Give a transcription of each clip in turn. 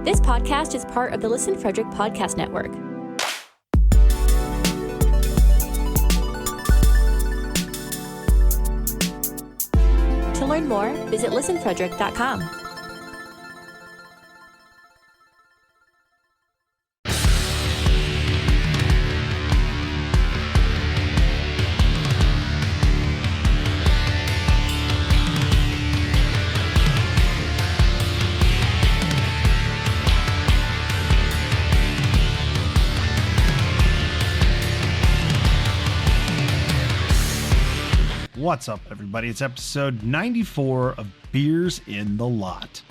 This podcast is part of the Listen Frederick Podcast Network. To learn more, visit listenfrederick.com. What's up, everybody? It's episode 94 of Beers in the Lot.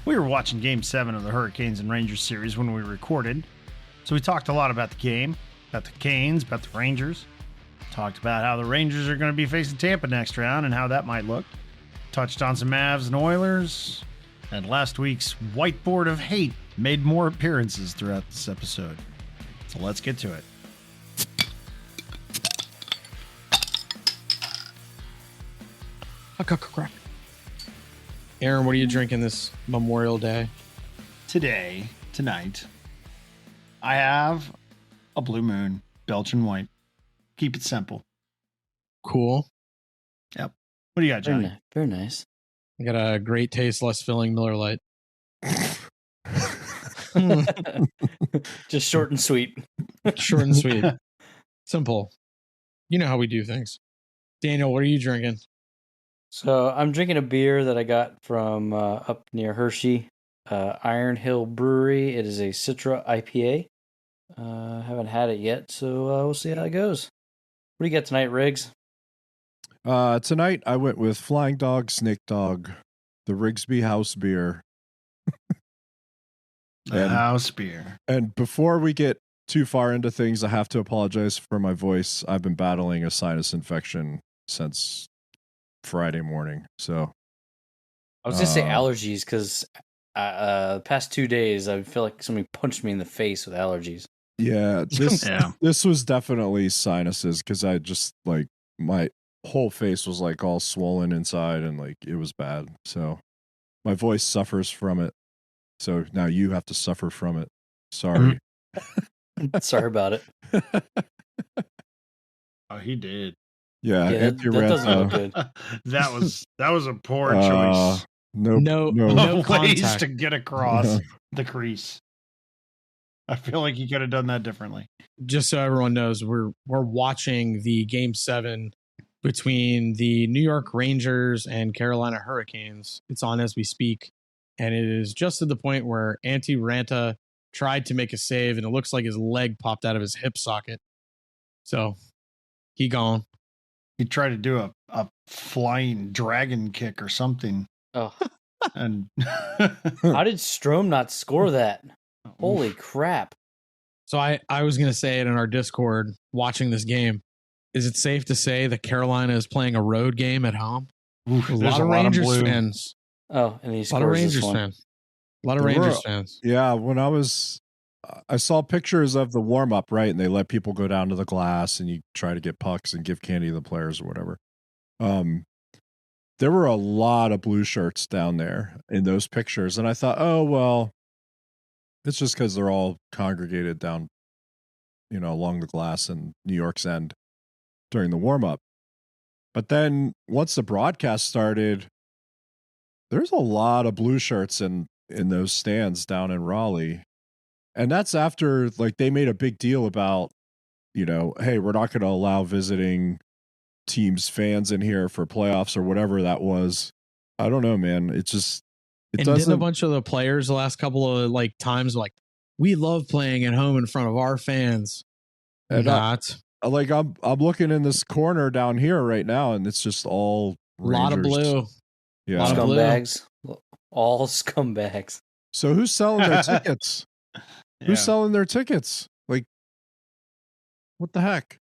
We were watching Game 7 of the Hurricanes and Rangers series when we recorded, so we talked a lot about the game, about the Canes, about the Rangers. Talked about how the Rangers are going to be facing Tampa next round and how that might look. Touched on some Mavs and Oilers, and last week's Whiteboard of Hate made more appearances throughout this episode. So let's get to it. Aaron, what are you drinking this Memorial Day? Tonight, I have a Blue Moon Belgian white. Keep it simple. Cool. Yep. What do you got, Johnny? Very nice. I got a great taste, less filling Miller Lite. Just short and sweet. Short and sweet. Simple. You know how we do things. Daniel, what are you drinking? So I'm drinking a beer that I got from up near Hershey, Iron Hill Brewery. It is a Citra IPA. Haven't had it yet, so we'll see how it goes. What do you got tonight, Riggs? Tonight I went with Flying Dog, Snake Dog, the Rigsby House Beer. House beer. And before we get too far into things, I have to apologize for my voice. I've been battling a sinus infection since Friday morning. So I was going to say allergies because the past 2 days I feel like somebody punched me in the face with allergies. Yeah, this was definitely sinuses because I just like my whole face was like all swollen inside and like it was bad. So my voice suffers from it. So now you have to suffer from it. Sorry. Sorry about it. Oh, he did. Yeah, that doesn't look good. that was a poor choice. No Ways contact. to get across the crease. I feel like you could have done that differently. Just so everyone knows, we're watching the Game 7 between the New York Rangers and Carolina Hurricanes. It's on as we speak, and it is just at the point where Antti Ranta tried to make a save, and it looks like his leg popped out of his hip socket. So he gone. He tried to do a flying dragon kick or something. Oh, and how did Strome not score that? Holy crap. So I was going to say it in our Discord watching this game. Is it safe to say that Carolina is playing a road game at home? Oof, a lot of Rangers fans. Oh, and he a lot of scores this Rangers one. fans. A lot of Rangers fans. Yeah, when I saw pictures of the warm up, right? And they let people go down to the glass and you try to get pucks and give candy to the players or whatever. There were a lot of blue shirts down there in those pictures. And I thought, oh, well, it's just because they're all congregated down, along the glass in New York's end during the warm up. But then once the broadcast started, there's a lot of blue shirts in those stands down in Raleigh. And that's after like they made a big deal about, hey, we're not going to allow visiting teams fans in here for playoffs or whatever that was. I don't know, man. It doesn't. Didn't a bunch of the players the last couple of like times like we love playing at home in front of our fans. And I'm looking in this corner down here right now, and it's just all Rangers. A lot of blue. Yeah, scumbags. All scumbags. So who's selling their tickets? Who's selling their tickets? Like, what the heck?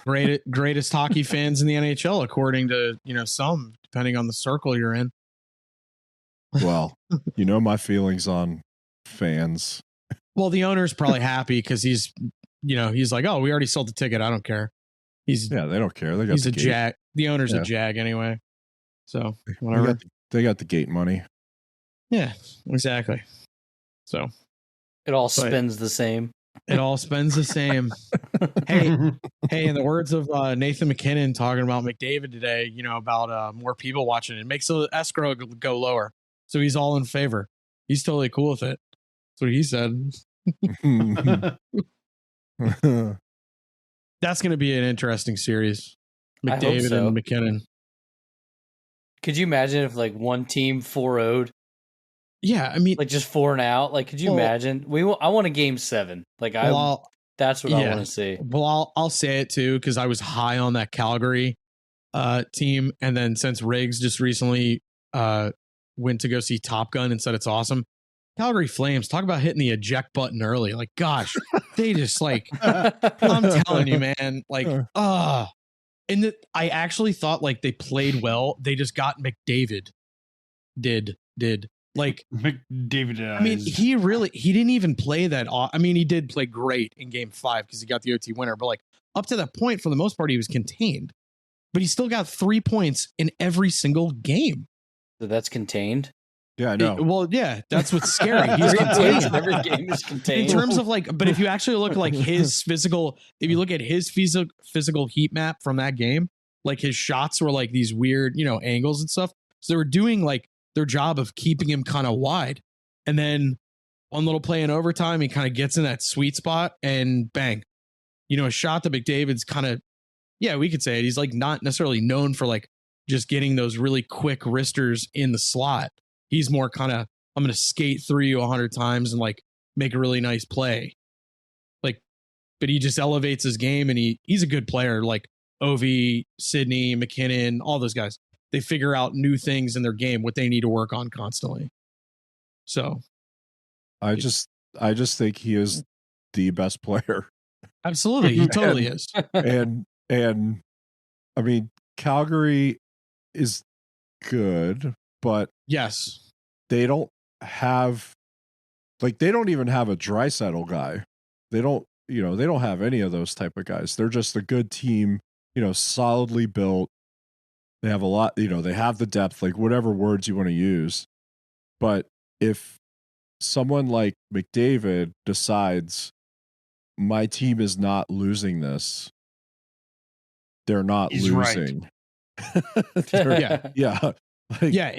Greatest hockey fans in the NHL, according to some, depending on the circle you're in. Well, my feelings on fans. Well, the owner's probably happy because he's like, oh, we already sold the ticket. I don't care. They don't care. He's a Jag. The owner's a Jag anyway. So whatever. They got the gate money. Yeah, exactly. So It all spends the same. it all spends the same. Hey, in the words of Nathan MacKinnon talking about McDavid today, about more people watching, it makes the escrow go lower. So he's all in favor. He's totally cool with it. That's what he said. That's going to be an interesting series. McDavid and MacKinnon. Could you imagine if like one team 4-0'd? Yeah, I mean, like just 4-out. Like, could you imagine? I want a game 7. Like, that's what I want to see. Well, I'll say it too because I was high on that Calgary team, and then since Riggs just recently went to go see Top Gun and said it's awesome, Calgary Flames, talk about hitting the eject button early. Like, gosh, they just like I'm telling you, man. Like, and I actually thought like they played well. They just got McDavid. Did. Like McDavid. I mean, he didn't even play that. I mean, he did play great in game 5 because he got the OT winner. But like up to that point, for the most part, he was contained. But he still got 3 points in every single game. So that's contained. Yeah, I know. That's what's scary. He's contained. Every game is contained. In terms of like, but if you actually look at like his physical, if you look at his physical heat map from that game, like his shots were like these weird, angles and stuff. So they were doing like their job of keeping him kind of wide. And then one little play in overtime, he kind of gets in that sweet spot and bang, a shot that McDavid's kind of, we could say it. He's like not necessarily known for like just getting those really quick wristers in the slot. He's more kind of, I'm going to skate through you 100 times and like make a really nice play. Like, but he just elevates his game and he's a good player. Like Ovi, Sidney, MacKinnon, all those guys. They figure out new things in their game, what they need to work on constantly. So I just think he is the best player. Absolutely. He totally is. And I mean, Calgary is good, but yes, they don't have they don't even have a Draisaitl guy. They don't have any of those type of guys. They're just a good team, solidly built. They have a lot, they have the depth, like whatever words you want to use. But if someone like McDavid decides my team is not losing this, they're not losing. Right. Yeah.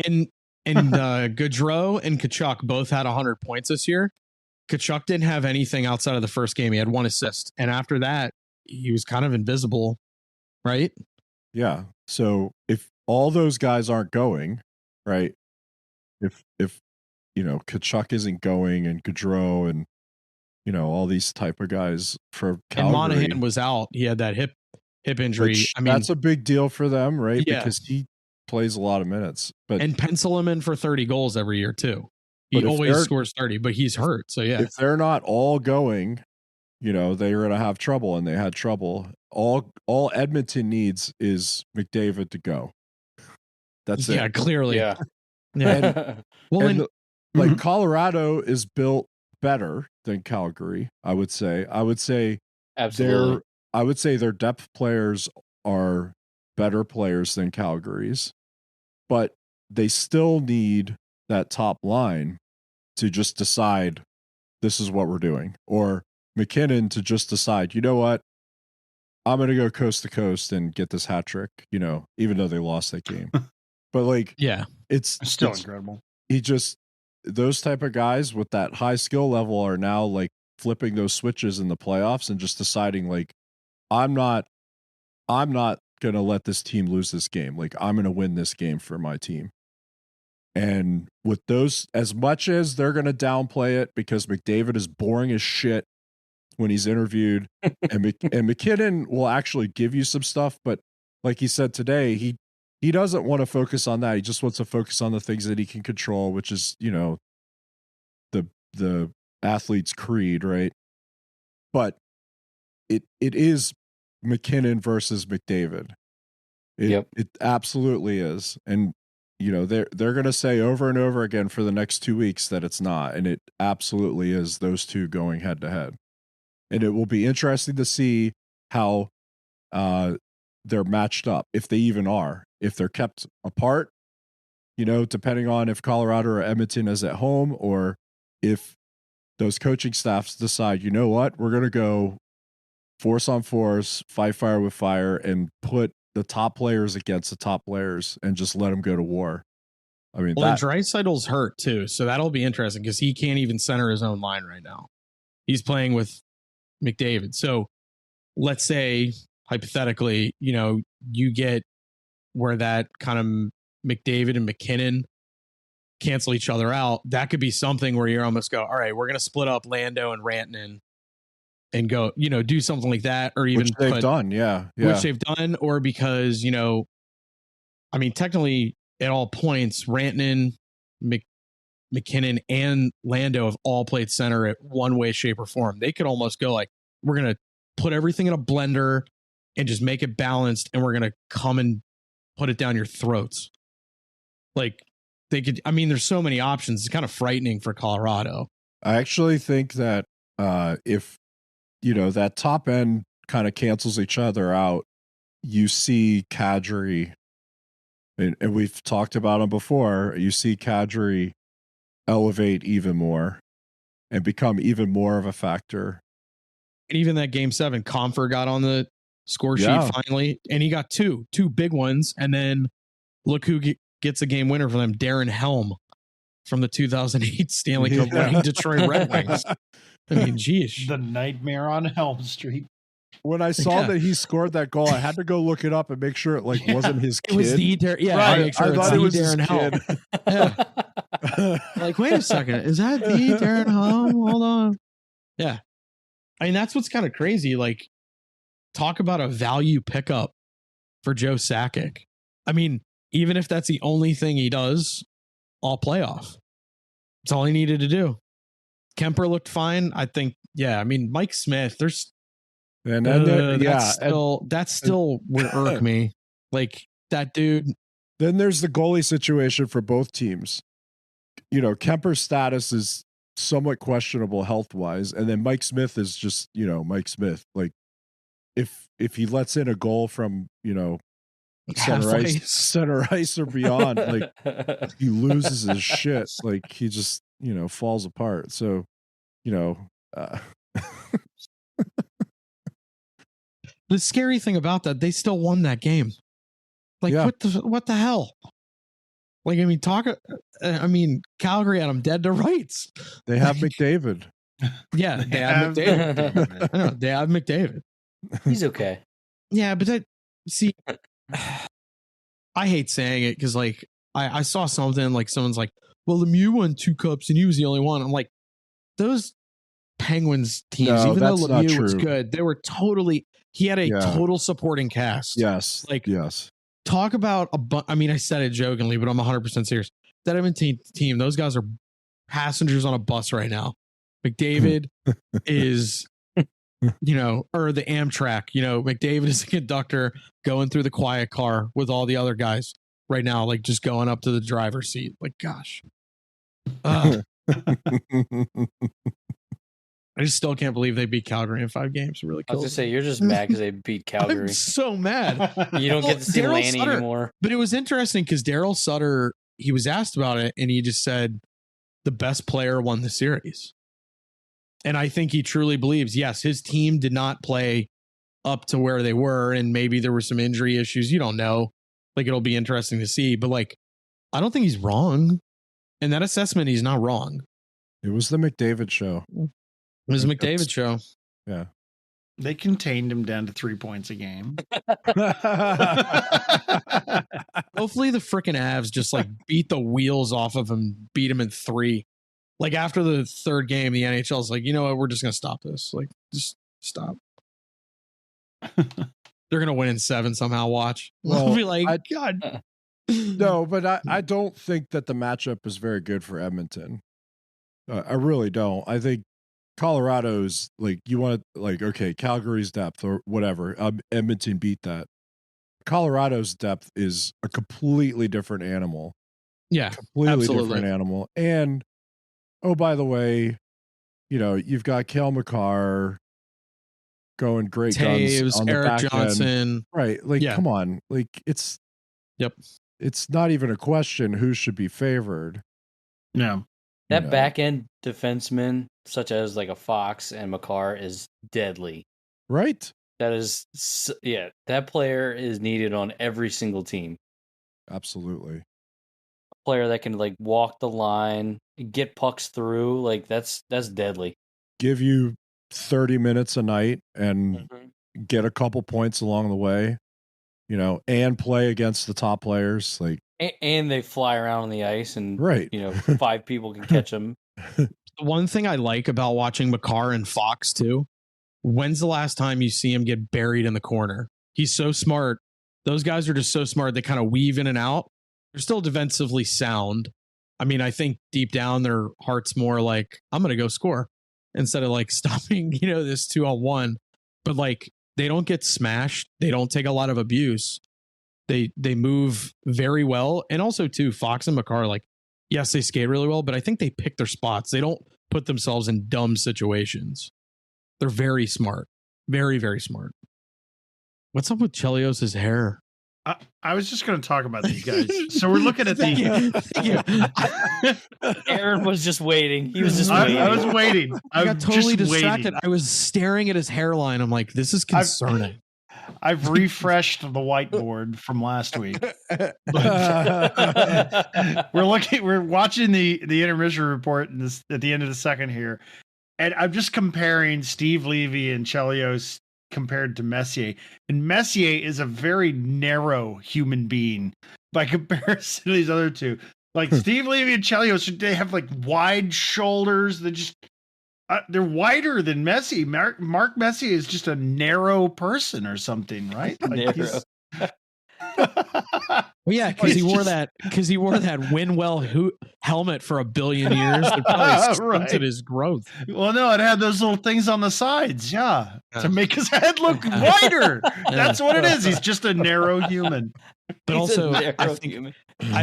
And Gaudreau and Tkachuk both had 100 points this year. Tkachuk didn't have anything outside of the first game. He had 1 assist. And after that, he was kind of invisible, right? Yeah. So if all those guys aren't going, right? If Tkachuk isn't going and Gaudreau and all these type of guys for Calgary. And Monahan was out. He had that hip injury. That's a big deal for them, right? Yeah. Because he plays a lot of minutes. And pencil him in for 30 goals every year too. He always scores 30, but he's hurt. So yeah. If they're not all going, they're going to have trouble, and they had trouble. All Edmonton needs is McDavid to go. That's it. Yeah, clearly. Yeah. Like Colorado is built better than Calgary, I would say. Absolutely. I would say their depth players are better players than Calgary's, but they still need that top line to just decide this is what we're doing, or MacKinnon to just decide, you know what, I'm going to go coast to coast and get this hat trick, even though they lost that game. But it's still incredible. Those type of guys with that high skill level are now like flipping those switches in the playoffs and just deciding like, I'm not going to let this team lose this game. Like, I'm going to win this game for my team. And with those, as much as they're going to downplay it because McDavid is boring as shit when he's interviewed, and MacKinnon will actually give you some stuff, but like he said today, he doesn't want to focus on that. He just wants to focus on the things that he can control, which is, the athlete's creed, right? But it is MacKinnon versus McDavid. It absolutely is. And they're going to say over and over again for the next 2 weeks that it's not, and it absolutely is those two going head to head. And it will be interesting to see how they're matched up, if they even are, if they're kept apart, depending on if Colorado or Edmonton is at home, or if those coaching staffs decide, you know what, we're going to go force on fours, fight fire with fire, and put the top players against the top players and just let them go to war. I mean, well, Draisaitl's hurt too, so that'll be interesting because he can't even center his own line right now. He's playing with McDavid. So let's say, hypothetically, you get where that kind of McDavid and MacKinnon cancel each other out. That could be something where you're almost go, all right, we're going to split up Lando and Rantanen and go, do something like that, or even which they've done, which they've done, or because technically at all points, Rantanen, MacKinnon, and Lando have all played center at one way, shape, or form. They could almost go like, we're gonna put everything in a blender and just make it balanced, and we're gonna come and put it down your throats. Like they could. I mean, there's so many options. It's kind of frightening for Colorado. I actually think that if that top end kind of cancels each other out, you see Kadri, and we've talked about him before, you see Kadri elevate even more and become even more of a factor. And even that game 7, Comfer got on the score sheet finally, and he got two big ones. And then look who gets a game winner for them, Darren Helm from the 2008 Stanley Cup winning Detroit Red Wings. I mean, geez. The nightmare on Helm Street. When I saw that he scored that goal, I had to go look it up and make sure it wasn't his kid. It was the right. Make sure I thought it was Darren Helm. Yeah. Like, wait a second, is that the Darren Helm? Hold on. Yeah, I mean that's what's kind of crazy. Like, talk about a value pickup for Joe Sakic. I mean, even if that's the only thing he does all playoff, it's all he needed to do. Kemper looked fine. I think. Yeah, I mean Mike Smith. There's. And then that's still would irk me. Like that dude. Then there's the goalie situation for both teams. Kemper's status is somewhat questionable health wise, and then Mike Smith is just Mike Smith. Like if he lets in a goal from center ice or beyond, like he loses his shit. Like he just falls apart. So the scary thing about that, they still won that game. Like what the hell? Like Calgary had them dead to rights. They have McDavid. Yeah, they have McDavid. I know they have McDavid. He's okay. Yeah, but I hate saying it because like I saw something like someone's like, well, Lemieux won 2 cups and he was the only one. I'm like, those Penguins teams, even though Lemieux was good, they were totally. He had a total supporting cast. Yes. Talk about I said it jokingly, but I'm 100% serious. That Edmonton team, those guys are passengers on a bus right now. McDavid is, or the Amtrak, McDavid is a conductor going through the quiet car with all the other guys right now, like just going up to the driver's seat. Like, gosh. I just still can't believe they beat Calgary in 5 games. It really kills. I was going to say, you're just mad because they beat Calgary. I'm so mad. You don't get to see Lanny anymore. But it was interesting because Daryl Sutter, he was asked about it, and he just said the best player won the series. And I think he truly believes, yes, his team did not play up to where they were, and maybe there were some injury issues. You don't know. Like, it'll be interesting to see. But, like, I don't think he's wrong. In that assessment, he's not wrong. It was the McDavid show. It was a McDavid show. Yeah. They contained him down to 3 points a game. Hopefully the freaking Avs just like beat the wheels off of him, beat him in 3. Like after the 3rd game, the NHL is like, you know what? We're just going to stop this. Like, just stop. They're going to win in 7 somehow. Watch. Well, I'll be like, God. No, but I don't think that the matchup is very good for Edmonton. I really don't. I think Colorado's like, you want to like, okay, Calgary's depth or whatever. Edmonton beat that. Colorado's depth is a completely different animal. Yeah, completely different animal. And oh, by the way, you've got Cale Makar going great Taves, guns on the Eric back Johnson, end. Right? Like, come on, like it's not even a question who should be favored. No. That back end defenseman such as like a Fox and Makar, is deadly. Right. That is, that player is needed on every single team. Absolutely. A player that can like walk the line, get pucks through, like that's deadly. Give you 30 minutes a night and get a couple points along the way, and play against the top players. Like, and they fly around on the ice, and right. 5 people can catch them. The one thing I like about watching Makar and Fox too, when's the last time you see him get buried in the corner? He's so smart. Those guys are just so smart. They kind of weave in and out. They're still defensively sound. I mean, I think deep down their heart's more like, I'm going to go score instead of like stopping, this 2-on-1. But like, they don't get smashed. They don't take a lot of abuse. They move very well. And also too, Fox and Makar, like, yes, they skate really well, but I think they pick their spots. They don't put themselves in dumb situations. They're very smart. Very, very smart. What's up with Chelios' hair? I was just going to talk about these guys. So we're looking at the. Aaron was just waiting. He was just waiting. I was waiting. I got totally distracted. I was staring at his hairline. I'm like, this is concerning. I've refreshed the whiteboard from last week. We're watching the intermission report at the end of the second here. And I'm just comparing Steve Levy and Chelios compared to Messier. And Messier is a very narrow human being by comparison to these other two. Like Steve Levy and Chelios, they have like wide shoulders. They're wider than Messier. Mark Messier is just a narrow person or something, right? Like well, yeah, because he wore that Winwell helmet for 1 billion years. It probably stunted his growth. Well, no, it had those little things on the sides, to make his head look wider. That's what it is. He's just a narrow human. But also, I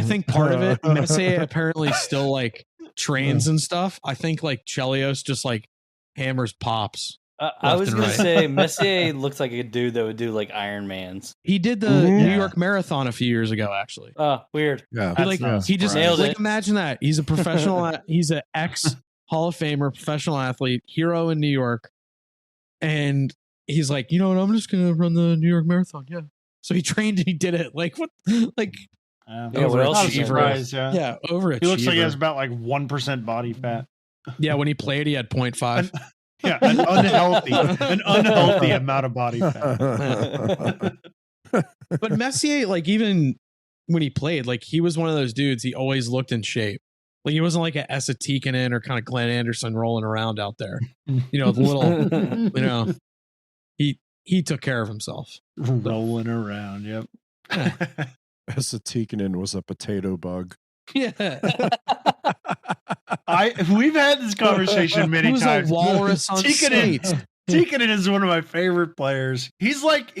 think part of it, Messier apparently still like trains and stuff. I think like Chelios just like hammers pops. I was going to say Messier looks like a dude that would do like Iron Man's. He did the New York Marathon a few years ago, actually. Oh, weird. Yeah, he just nailed it. Imagine that. He's a professional. He's an ex Hall of Famer, professional athlete, hero in New York, and he's like, I'm just going to run the New York Marathon. Yeah. So he trained and he did it. Like what? Like what else? Overachiever. He looks like he has about like 1% body fat. Yeah, when he played, he had 0.5. Yeah, an unhealthy amount of body fat. But Messier, like even when he played, like he was one of those dudes. He always looked in shape. Like he wasn't like an Esa Tikkanen or kind of Glenn Anderson rolling around out there. The little, he took care of himself. Rolling around, yep. Esa Tikkanen was a potato bug. Yeah. We've had this conversation many times. A walrus on skates. Tikkanen is one of my favorite players. He was like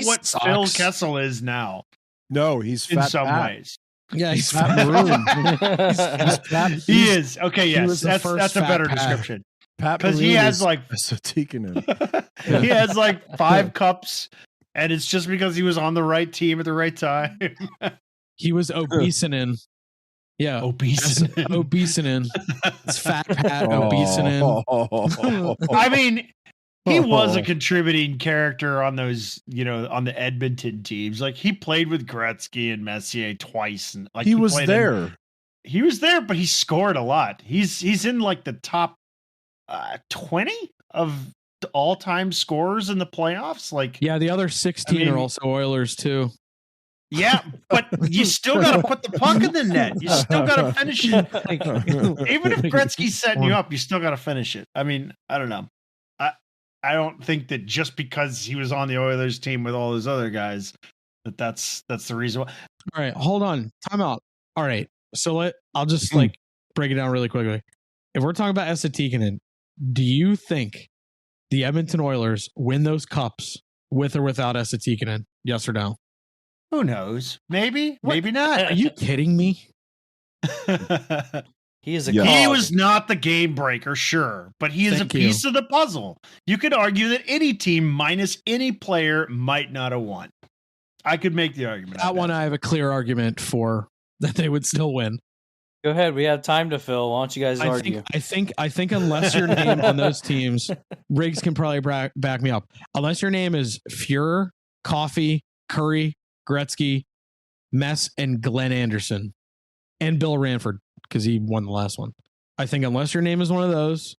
what sucks. Phil Kessel is now. No, he's in fat some Pat. ways. Yeah, he's fat maroon. He is. Okay, yes. That's a better description. Because he has like Esa Tikkanen. He has like 5 cups, and it's just because he was on the right team at the right time. He was obesinin. Yeah, obesinin. It's Fat Pat obesinin. I mean, he was a contributing character on those, on the Edmonton teams. Like he played with Gretzky and Messier twice, and like he was there. He was there, but he scored a lot. He's in like the top 20 of all-time scorers in the playoffs. Like, yeah, the other 16 are also Oilers too. Yeah, but you still got to put the puck in the net. You still got to finish it. Like, even if Gretzky's setting you up, you still got to finish it. I mean, I don't know. I don't think that just because he was on the Oilers team with all those other guys, that's the reason why. All right, hold on. Time out. All right. So I'll just like break it down really quickly. If we're talking about Esa Tikkanen, do you think the Edmonton Oilers win those cups with or without Esa Tikkanen? Yes or no? Who knows? Maybe, maybe not. Are you kidding me? He is He was not the game breaker, sure, but he is a piece of the puzzle. You could argue that any team minus any player might not have won. I could make the argument. That one I have a clear argument for that they would still win. Go ahead. We have time to fill. Why don't you guys argue? I think unless your name on those teams, Riggs can probably back me up. Unless your name is Fuhrer, Coffey, Curry, Gretzky, Mess, and Glenn Anderson, and Bill Ranford because he won the last one. I think unless your name is one of those,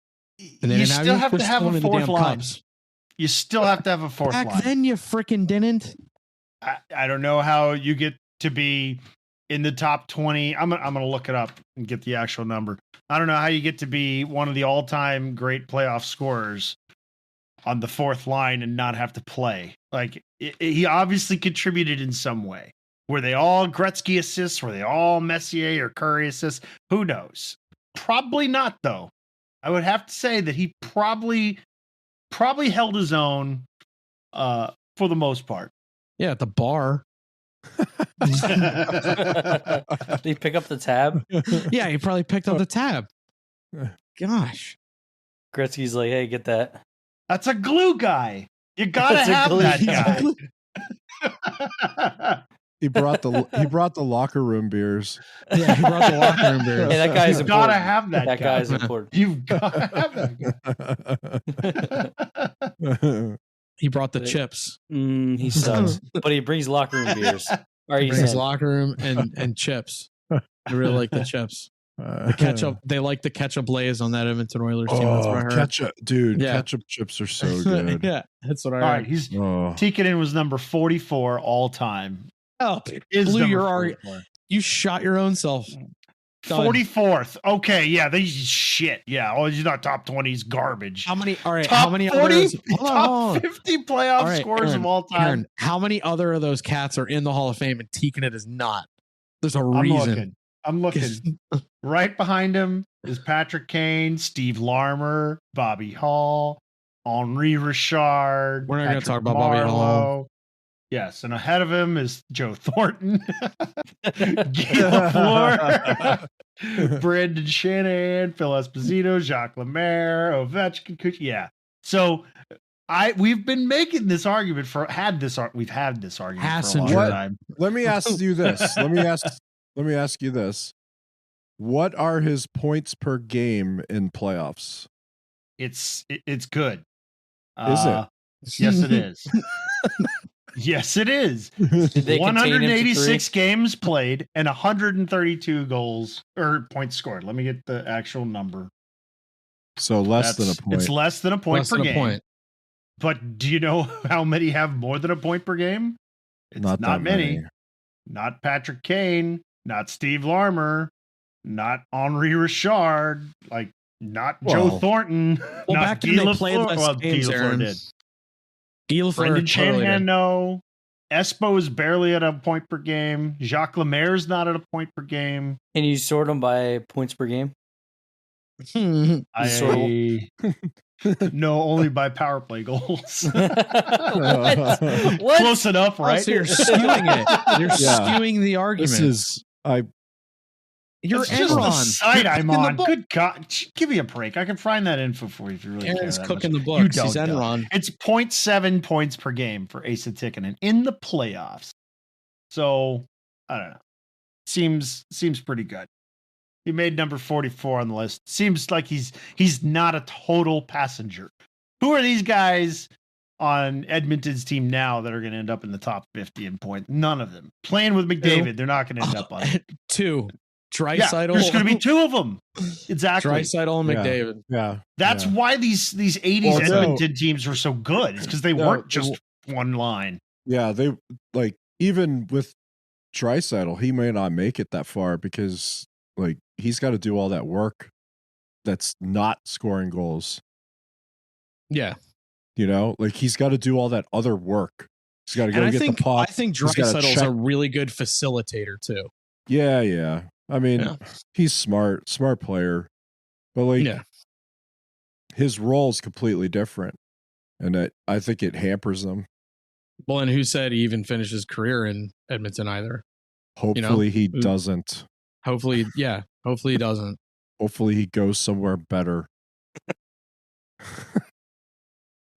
and they you didn't still have to have a fourth line. Cups. You still have to have a fourth line. Back then, you freaking didn't. I don't know how you get to be in the top 20. I'm going to look it up and get the actual number. I don't know how you get to be one of the all-time great playoff scorers on the fourth line and not have to play. Like he obviously contributed in some way. Were they all Gretzky assists? Were they all Messier or Curry assists? Who knows? Probably not, though. I would have to say that he probably held his own for the most part. Yeah, at the bar. Did he pick up the tab? Yeah, he probably picked up the tab. Gosh. Gretzky's like, hey, get that. That's a glue guy. You gotta have that guy. He brought the locker room beers. Yeah, he brought the locker room beers. Hey, that guy's You've important. gotta have that guy. Guy's important. You've gotta have that guy. He brought the chips. He sucks. But he brings locker room beers. He brings locker room and chips. I really like the chips. The ketchup. They like the ketchup lays on that Edmonton Oilers team. That's what I heard. Ketchup, dude. Yeah. Ketchup chips are so good. Yeah, that's what I heard. All right, Tikkanen was number 44 all time. Oh, Is blew number your 44. You shot your own self. Done. 44th. Okay, yeah, these shit. Yeah, oh, he's not top 20. He's garbage. How many? All right, top how many 40, others? Top 50 playoff scorers Aaron, of all time. Aaron, how many other of those cats are in the Hall of Fame and Tikkanen is not? There's a reason. I'm looking. Right behind him is Patrick Kane, Steve Larmer, Bobby Hall, Henri Richard. We're not going to talk about Marleau. Bobby Hall. Yes, and ahead of him is Joe Thornton, Guy Lafleur, Brendan Shanahan, Phil Esposito, Jacques Lemaire, Ovechkin. Yeah. So we've been making this argument we've had this argument for a long time. Let me ask you this. Let me ask you this. What are his points per game in playoffs? It's good. Is it? Yes, it is. Yes, it is. 186 games played and 132 goals or points scored. Let me get the actual number. So less than a point. It's less than a point per game. But do you know how many have more than a point per game? It's not many. Not Patrick Kane, not Steve Larmer, not Henri Richard, Joe Thornton. Well, not back then they played less games, Aaron. did. Brendan Shanahan, no. Espo is barely at a point per game. Jacques Lemaire's not at a point per game. Can you sort them by points per game? No, only by power play goals. What? Close enough, right? So you're skewing it. You're skewing the argument. You're just the site I'm on. Good God. Give me a break. I can find that info for you if you really care. Aaron's cooking much. the books. He's Enron. It's 0.7 points per game for Asa Tikkanen in the playoffs. So, I don't know. Seems pretty good. He made number 44 on the list. Seems like he's not a total passenger. Who are these guys on Edmonton's team now that are going to end up in the top 50 in points? None of them. Playing with McDavid, they're not going to end up on it. Two. Draisaitl. There's going to be two of them. Exactly. Draisaitl and McDavid. Yeah. That's why these 80s Edmonton teams were so good. It's because they weren't just one line. Yeah, they even with Draisaitl, he may not make it that far because he's got to do all that work that's not scoring goals. Yeah. He's got to do all that other work. He's got to go get the puck. I think Draisaitl's a really good facilitator too. Yeah. I mean, he's smart player, but his role is completely different, and I think it hampers him. Well, and who said he even finished his career in Edmonton either? Hopefully he doesn't. Hopefully he doesn't. Hopefully he goes somewhere better.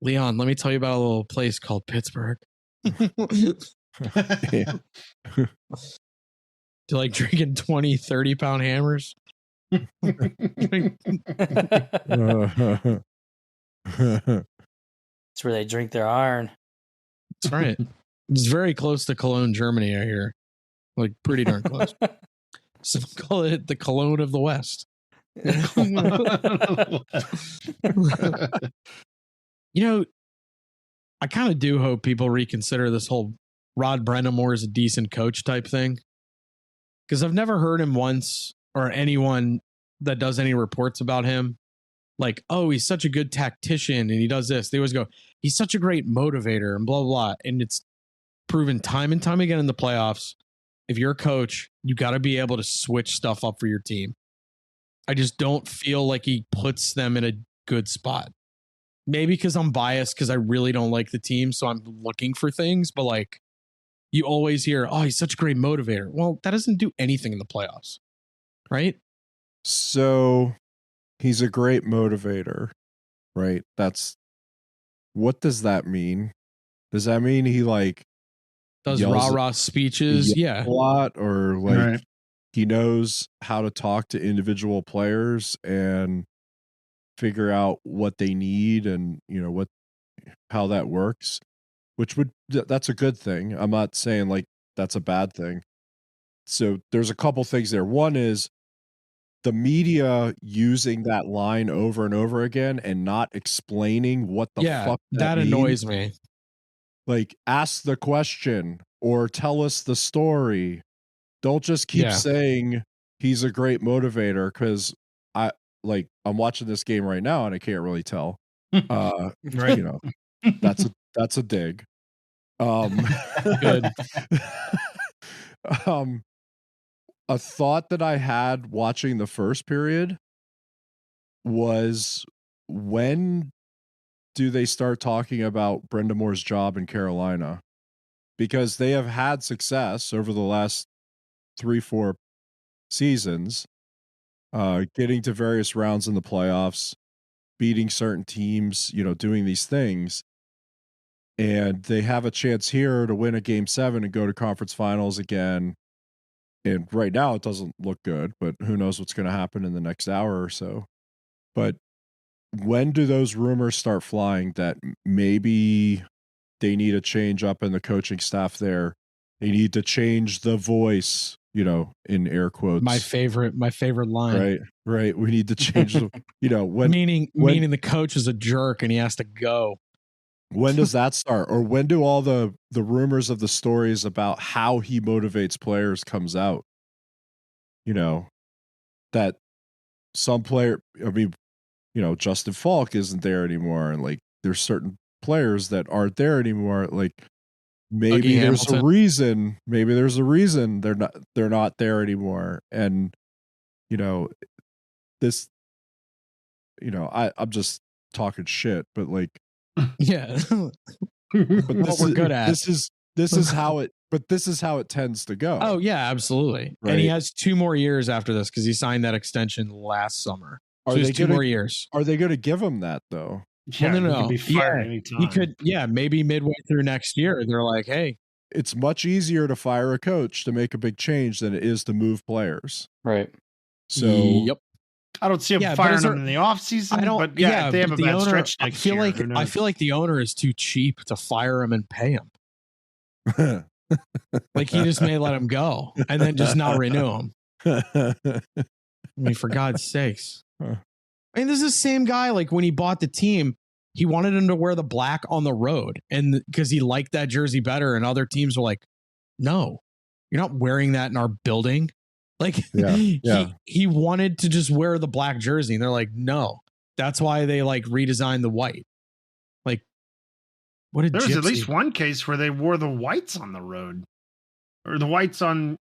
Leon, let me tell you about a little place called Pittsburgh. to like drinking 20, 30-pound hammers. That's where they drink their iron. That's right. It's very close to Cologne, Germany, I hear. Like pretty darn close. Some call it the Cologne of the West. You know, I kind of do hope people reconsider this whole Rod Brennamore is a decent coach type thing. Because I've never heard him once, or anyone that does any reports about him, like, oh, he's such a good tactician and he does this. They always go, he's such a great motivator and blah, blah, blah. And it's proven time and time again in the playoffs. If you're a coach, you got to be able to switch stuff up for your team. I just don't feel like he puts them in a good spot. Maybe because I'm biased because I really don't like the team. So I'm looking for things. But like, you always hear, oh, he's such a great motivator. Well, that doesn't do anything in the playoffs, right? So he's a great motivator, right? What does that mean? Does that mean he like does rah-rah speeches? Yeah. A lot, or like Right. he knows how to talk to individual players and figure out what they need and, you know, how that works, that's a good thing. I'm not saying like that's a bad thing. So there's a couple things there. One is the media using that line over and over again and not explaining what the fuck that annoys means. me. Like, ask the question or tell us the story. Don't just keep saying he's a great motivator, because I'm watching this game right now and I can't really tell. Right. You know, that's a dig. Good. A thought that I had watching the first period was, when do they start talking about Brenda Moore's job in Carolina? Because they have had success over the last 3-4 seasons, getting to various rounds in the playoffs, beating certain teams, you know, doing these things. And they have a chance here to win a game 7 and go to conference finals again. And right now it doesn't look good, but who knows what's going to happen in the next hour or so. But when do those rumors start flying that maybe they need a change up in the coaching staff there? They need to change the voice, you know, in air quotes. My favorite line. Right. We need to change the, you know, meaning the coach is a jerk and he has to go. When does that start? Or when do all the rumors of the stories about how he motivates players comes out? You know, that some player, I mean, you know, Justin Falk isn't there anymore. And like, there's certain players that aren't there anymore. Like, maybe there's a reason. Maybe there's a reason they're not there anymore. And, you know, this, you know, I'm just talking shit, but like, yeah. But what we're good at. This is how it tends to go. Oh yeah, absolutely. Right? And he has 2 more years after this because he signed that extension last summer. So he has 2 more years. Are they going to give him that though? Yeah, well, no. He could be fired anytime. He could, maybe midway through next year. They're like, hey, it's much easier to fire a coach to make a big change than it is to move players. Right. So yep. I don't see him firing them in the offseason. But if they have a bad stretch next year. I feel like the owner is too cheap to fire him and pay him. Like, he just may let him go and then just not renew him. I mean, for God's sakes. I mean, this is the same guy. Like, when he bought the team, he wanted him to wear the black on the road, and because he liked that jersey better, and other teams were like, no, you're not wearing that in our building. Like, he wanted to just wear the black jersey, and they're like, no. That's why they like redesigned the white. Like, what a gypsy. There was at least one case where they wore the whites on the road, or the whites the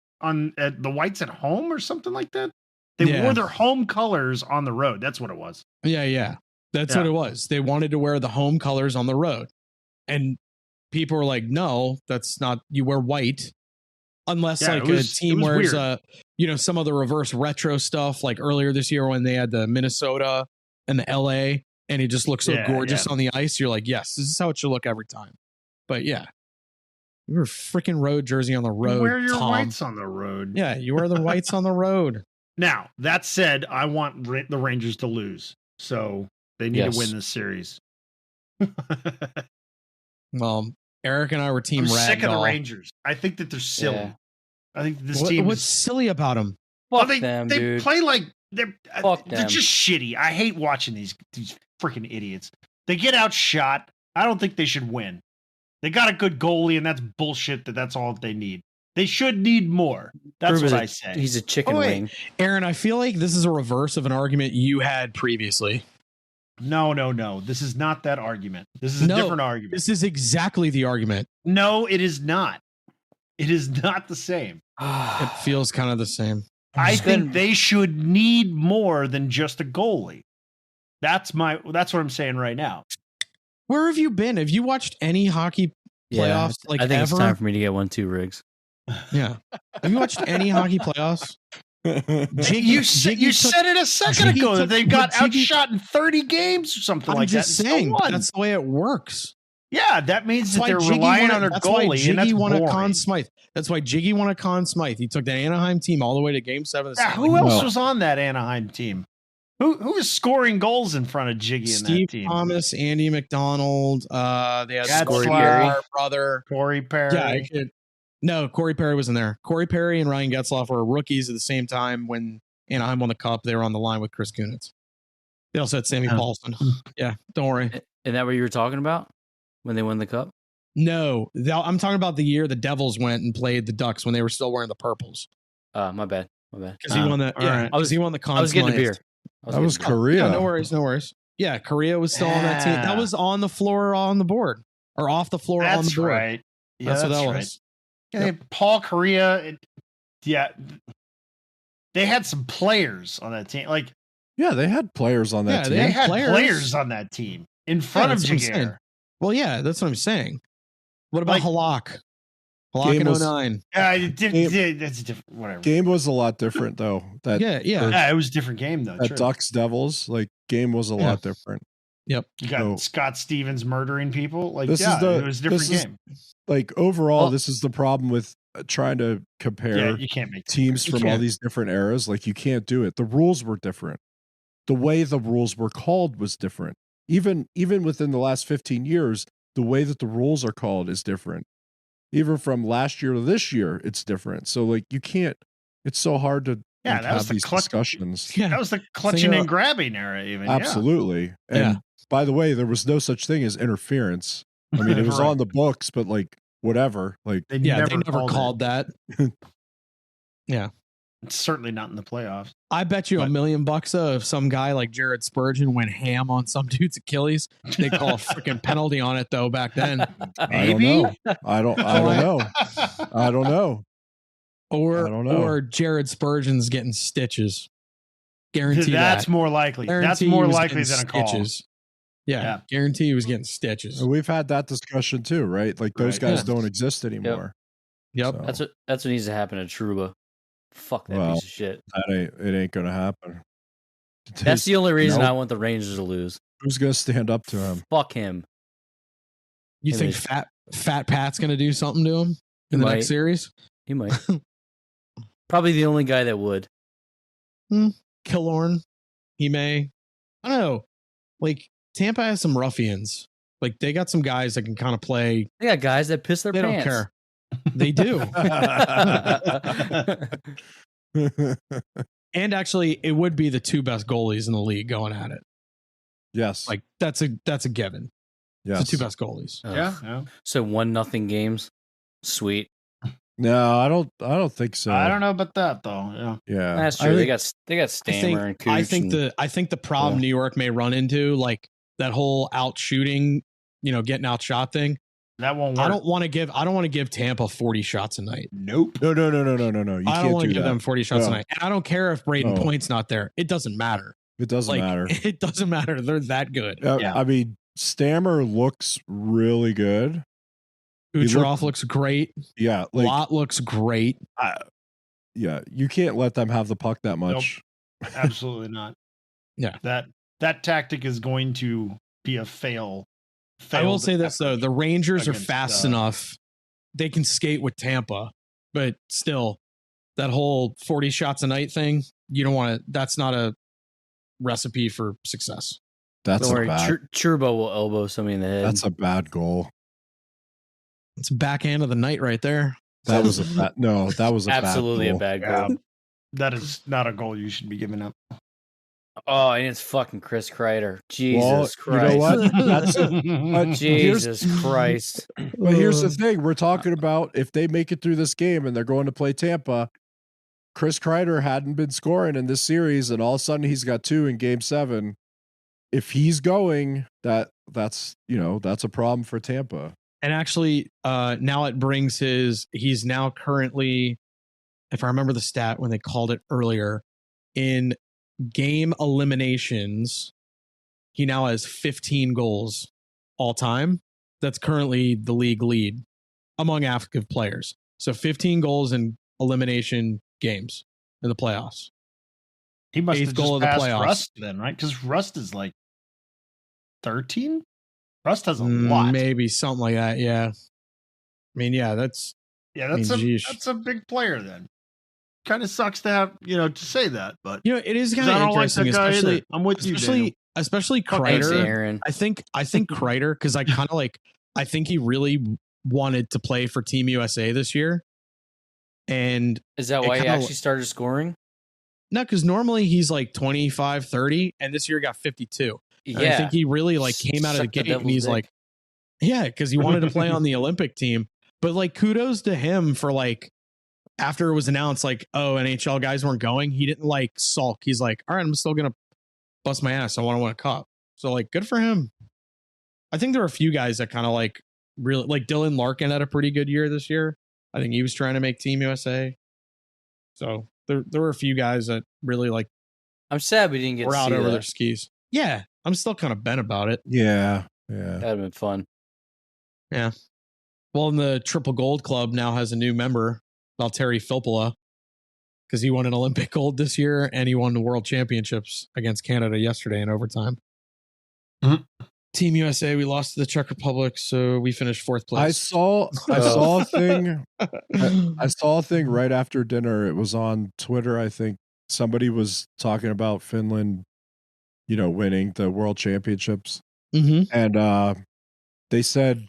whites at home, or something like that. They wore their home colors on the road. That's what it was. Yeah. That's what it was. They wanted to wear the home colors on the road, and people were like, no, that's not. You wear white. Unless a team wears some of the reverse retro stuff, like earlier this year when they had the Minnesota and the LA, and it just looks so gorgeous on the ice. You're like, yes, this is how it should look every time. But yeah, You wear freaking road jersey on the road. Wear your Tom. whites on the road. Yeah, you wear the whites on the road. Now, that said, I want the Rangers to lose. So they need to win this series. Well, Eric and I were team I'm Ragdoll. sick of the Rangers. I think that they're silly. Yeah. I think this team What's silly about them? Fuck they them, they dude. play like they're them. just shitty. I hate watching these freaking idiots. They get outshot. I don't think they should win. They got a good goalie, and that's bullshit. That's all they need. They should need more. That's what I say. He's a chicken wing. Aaron, I feel like this is a reverse of an argument you had previously. No. This is not that argument. This is a different argument. This is exactly the argument. No, it is not. It is not the same. It feels kind of the same. I think they should need more than just a goalie. That's what I'm saying right now. Where have you been? Have you watched any hockey playoffs? I think it's time for me to get 1, 2 rigs. Yeah. Have you watched any hockey playoffs? You said it a second ago that they got outshot in 30 games or something like that. I'm just saying, that's the way it works. Yeah, that means that they're relying on their goalie, and that's won boring. a Conn Smythe. That's why Jiggy won a Conn Smythe. He took the Anaheim team all the way to Game 7. Who else was on that Anaheim team? Who was scoring goals in front of Jiggy in that team? Steve Thomas, Andy McDonald. They had Corey Perry, brother. Corey Perry. Yeah, no, Corey Perry wasn't there. Corey Perry and Ryan Getzlaf were rookies at the same time when Anaheim won the Cup. They were on the line with Chris Kunitz. They also had Sammy Paulson. Yeah, don't worry. Is that what you were talking about when they won the Cup? No, I'm talking about the year the Devils went and played the Ducks when they were still wearing the purples. My bad. Because he won the. Yeah, he won the Conn Smythe. I was getting a beer. That was Korea. Yeah, no worries. Yeah, Korea was still on that team. That was on the floor on the board. Or off the floor on the board. Right. Yeah, that's what that right. was. Yeah, Paul Korea. They had some players on that team. They had players on that team. They had players on that team in front of Jaguar. Well, yeah, that's what I'm saying. What about Halak? Halak in 09. That's different. Whatever. Game was a lot different though. It was a different game though. That Ducks Devils game was a lot different. Yep. You got Scott Stevens murdering people. It was a different game. Overall, this is the problem with trying to compare you can't make teams from all these different eras. You can't do it. The rules were different. The way the rules were called was different. Even within the last 15 years, the way that the rules are called is different. Even from last year to this year, it's different. So you can't. It's so hard to have these discussions. Yeah, that was the clutching and grabbing era. Even absolutely. And by the way, there was no such thing as interference. I mean, it was on the books, but whatever. They never called that. Yeah. It's certainly not in the playoffs. I bet you $1 million if some guy like Jared Spurgeon went ham on some dude's Achilles. They call a freaking penalty on it though back then. Maybe. I don't know. I don't know. Or Jared Spurgeon's getting stitches. Guarantee that's that. more likely. That's more likely than a call. Stitches. Yeah, guarantee he was getting stitches. We've had that discussion too, right? Those guys don't exist anymore. Yep. So. That's what needs to happen to Trouba. Fuck that piece of shit. It ain't gonna happen. That's the only reason I want the Rangers to lose. Who's gonna stand up to him? Fuck him. You think Fat Pat's gonna do something to him in the next series? He might. Probably the only guy that would. Killorn. He may. I don't know. Tampa has some ruffians. They got some guys that can kind of play. They got guys that piss their pants. They don't care. They do. And actually, it would be the two best goalies in the league going at it. Yes. That's a given. Yes. It's the two best goalies. Yeah. So 1-0 games. Sweet. No, I don't think so. I don't know about that though. Yeah. That's true. They got Stammer and Cooch. I think the problem New York may run into, that whole out shooting, getting outshot thing. That won't work. I don't want to give Tampa 40 shots a night. Nope. No. You I don't want to give that. them 40 shots a night. And I don't care if Braden Point's not there. It doesn't matter. It doesn't matter. It doesn't matter. They're that good. I mean, Stammer looks really good. Kucherov looks great. Yeah. Lott looks great. You can't let them have the puck that much. Nope. Absolutely not. Yeah. That tactic is going to be a fail. I will say this though, the Rangers are fast enough they can skate with Tampa, but still, that whole 40 shots a night thing, you don't want to. That's not a recipe for success. That's Don't a worry, bad. Turbo will elbow somebody in the head. That's a bad goal. It's backhand of the night right there. That was a bad. No, that was a absolutely bad a goal. bad goal. That is not a goal you should be giving up. Oh, and it's fucking Chris Kreider. Jesus Well, Christ. you know what? That's but Jesus Christ. But here's the thing: we're talking about if they make it through this game and they're going to play Tampa. Chris Kreider hadn't been scoring in this series, and all of a sudden he's got 2 in Game 7. If he's going, that's a problem for Tampa. And actually, now it brings he's now currently, if I remember the stat when they called it earlier, in game eliminations, he now has 15 goals all time. That's currently the league lead among active players. So 15 goals in elimination games in the playoffs. He must 8th have goal just of the passed playoffs. Rust then, right? Because Rust is like 13. Rust has a lot. Maybe something like that. Yeah. I mean, yeah, that's That's a big player then. Kind of sucks to have, to say that, but it is 'cause kind I of don't like interesting, that guy especially either. I'm with you, Daniel. especially Thanks, Kreider. Aaron. I think Kreider, because I kind of I think he really wanted to play for Team USA this year. And Is that it why he kinda- actually started scoring? no, because normally he's like 25, 30, and this year got 52. Yeah. And I think he really came out of the Suck the gate and devil's he's dick. like, yeah, because he wanted to play on the Olympic team. But kudos to him for after it was announced, NHL guys weren't going, he didn't sulk. He's like, all right, I'm still going to bust my ass. I want to win a cup. So good for him. I think there are a few guys that kind of really Dylan Larkin had a pretty good year this year. I think he was trying to make Team USA. So there were a few guys that really I'm sad we didn't get were to out see over that. their skis. Yeah. I'm still kind of bent about it. Yeah. That'd have been fun. Yeah. Well, and the Triple Gold Club now has a new member, Valtteri Filppula, because he won an Olympic gold this year and he won the World Championships against Canada yesterday in overtime. Mhm. Team USA, we lost to the Czech Republic, so we finished 4th place. I saw a thing. I saw a thing right after dinner. It was on Twitter. I think somebody was talking about Finland, winning the World Championships, and they said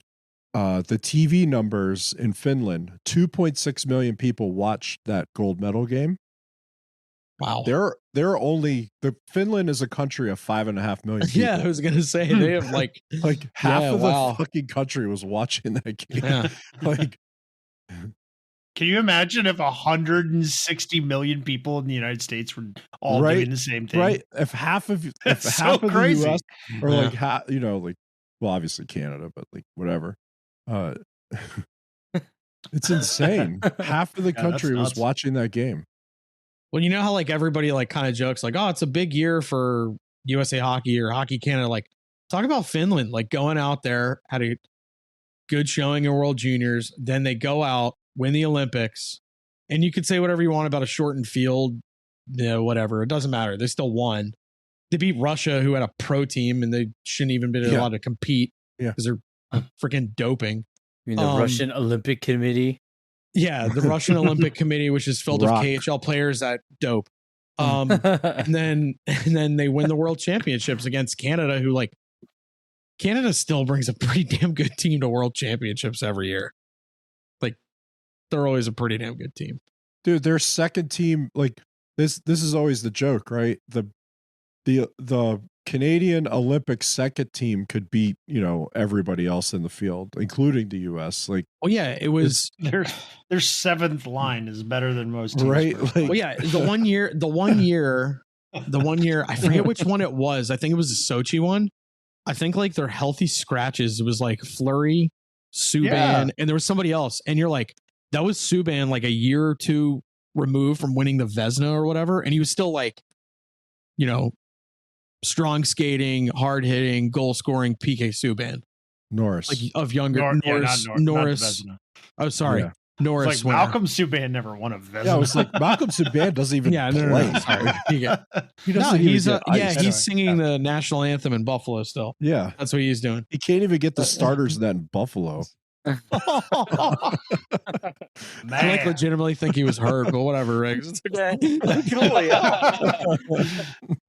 the TV numbers in Finland, 2.6 million people watched that gold medal game. Wow. Finland is a country of 5.5 million people. Yeah, I was gonna say they have half of wow. the fucking country was watching that game. Yeah. Can you imagine if 160 million people in the United States were all doing the same thing? Right. If half of crazy. the US or Yeah. well, obviously Canada, but whatever. It's insane. Half of the country was nuts. watching that game. Well, you know how everybody kind of jokes oh, it's a big year for USA Hockey or Hockey Canada. Talk about Finland, going out there, had a good showing in World Juniors. Then they go out, win the Olympics, and you could say whatever you want about a shortened field, whatever. It doesn't matter. They still won. They beat Russia, who had a pro team, and they shouldn't even been allowed to compete because they're freaking doping. You mean the Russian Olympic Committee? Yeah, the Russian Olympic Committee, which is filled Rock. with KHL players that dope. And then they win the World Championships against Canada, who Canada still brings a pretty damn good team to World Championships every year. They're always a pretty damn good team. Dude, their second team, this is always the joke, right? The Canadian Olympic second team could beat, everybody else in the field, including the US. Well, yeah, it was Their seventh line is better than most teams. right. well, yeah, the one year, I forget which one it was. I think it was the Sochi one. I think their healthy scratches was Fleury, Subban, and there was somebody else. And you're that was Subban a year or two removed from winning the Vezina or whatever. And he was still strong skating, hard hitting, goal scoring PK Subban. Norris. Of younger Norris. Not the Vezina. Oh, sorry. Yeah. Norris. It's Malcolm Subban never won a Vezina. Yeah, it was Malcolm Subban doesn't even play. No. Sorry. He doesn't even he's get ice. he's singing the national anthem in Buffalo still. Yeah. That's what he's doing. He can't even get the starters in that in Buffalo. I like legitimately think he was hurt, but whatever, Riggs. It's okay.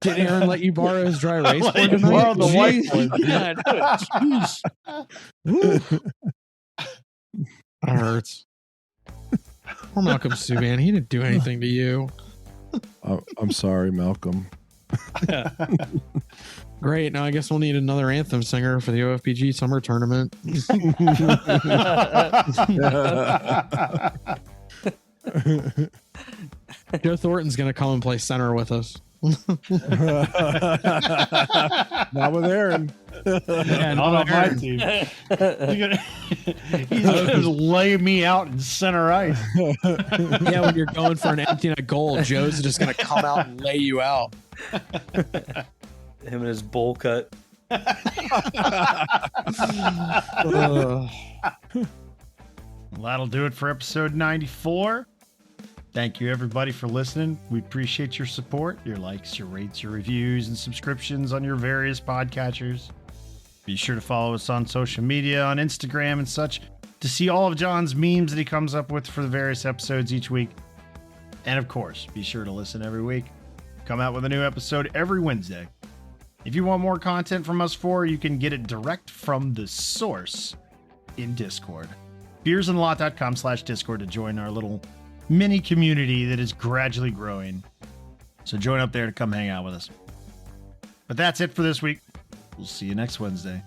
Did Aaron let you borrow his dry erase board tonight? Borrow the Jeez. whiteboard. Yeah, no, jeez. That hurts. Poor Malcolm Subban. He didn't do anything to you. I'm sorry, Malcolm. Great. Now I guess we'll need another anthem singer for the OFPG summer tournament. Joe Thornton's going to come and play center with us. Not with Aaron. Yeah, not on my team. He's going to lay me out in center ice. Yeah, when you're going for an empty net goal, Joe's just going to come out and lay you out. Him and his bowl cut. Well, that'll do it for episode 94. Thank you, everybody, for listening. We appreciate your support, your likes, your rates, your reviews, and subscriptions on your various podcatchers. Be sure to follow us on social media, on Instagram and such, to see all of John's memes that he comes up with for the various episodes each week. And, of course, be sure to listen every week. Come out with a new episode every Wednesday. If you want more content from us you can get it direct from the source in Discord. beersandlot.com/Discord to join our little mini community that is gradually growing. So join up there to come hang out with us. But that's it for this week. We'll see you next Wednesday.